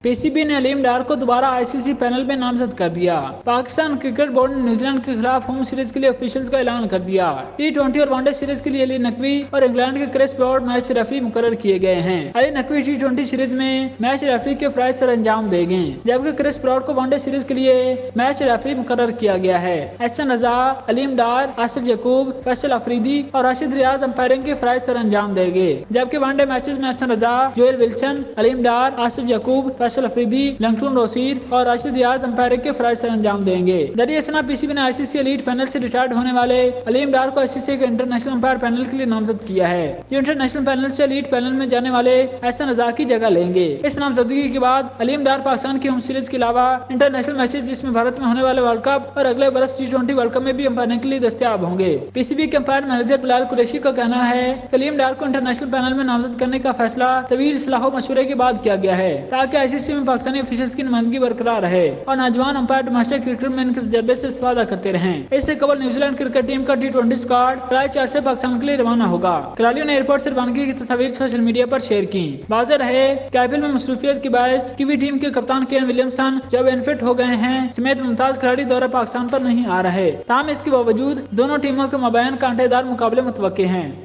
P C B ने अलीम डार को दोबारा ICC पैनल में नामजद कर दिया। पाकिस्तान क्रिकेट बोर्ड ने न्यूजीलैंड के खिलाफ होम सीरीज के लिए ऑफिशियल्स का ऐलान कर दिया। T20 और वनडे सीरीज के लिए अली नकवी और इंग्लैंड के क्रिस ब्रॉड मैच रेफरी मुकर्रर किए गए हैं। अली नकवी T20 सीरीज में मैच रेफरी के फराइज सर अंजाम देंगे, जबकि क्रिस ब्रॉड को वनडे सीरीज के लिए मैच रेफरी मुकर्रर किया गया है। एहसन रजा, अलीम डार, आसिफ यकूब, फैसल अफरीदी और राशिद रियाज अंपायरिंग के फराइज सर अंजाम देंगे, जबकि वनडे मैचेस में एहसन रजा, जोएल विल्सन, अलीम डार, आसिफ यकूब, फैसल अफरीदी, लंगटून रोसीर और राशिद रियाज अंपायरिंग के फराइज सर अंजाम देंगे। दरिया सना PCB ने ICC एलीट पैनल से रिटायर्ड होने वाले अलीम डार को ICC के इंटरनेशनल अंपायर पैनल के लिए नामजद किया है। ये इंटरनेशनल पैनल से एलीट पैनल में जाने वाले एहसन रजा की जगह लेंगे। इस नामजदगी के बाद अलीम डार पाकिस्तान की होम सीरीज के अलावा इंटरनेशनल मैचेस जिसमें भारत में होने वाले वर्ल्ड कप और अगले बरस T20 वर्ल्ड कप में भी अंपायरिंग के लिए दस्तयाब होंगे। PCB के अंपायर मैनेजर बिलाल कुरैशी का कहना है कि अलीम डार को इंटरनेशनल पैनल में नामजद करने का फैसला तवील सलाह मशवरे के बाद किया गया है, ताकि ICC में पाकिस्तानी ऑफिशियल्स की नुमाइंदगी बरकरार रहे और नौजवान अंपायर डोमेस्टिक क्रिकेट में इनके तजर्बे से इस्तेफादा करते रहें। इससे कबल न्यूजीलैंड क्रिकेट टीम का T20 स्क्वाड जुलाई 4 से पाकिस्तान के लिए रवाना होगा। खिलाड़ियों ने एयरपोर्ट से रवानगी की तस्वीर सोशल मीडिया पर शेयर की। वाज़ेह रहे कि IPL में मसरूफियत की बायस कीवी टीम के कप्तान केन विलियमसन जब अनफिट हो गए हैं समेत मुमताज खिलाड़ी दौरा पाकिस्तान पर नहीं आ रहे। ताहम इसके बावजूद दोनों टीमों के मबैन कांटेदार मुकाबले मुतवक्के हैं।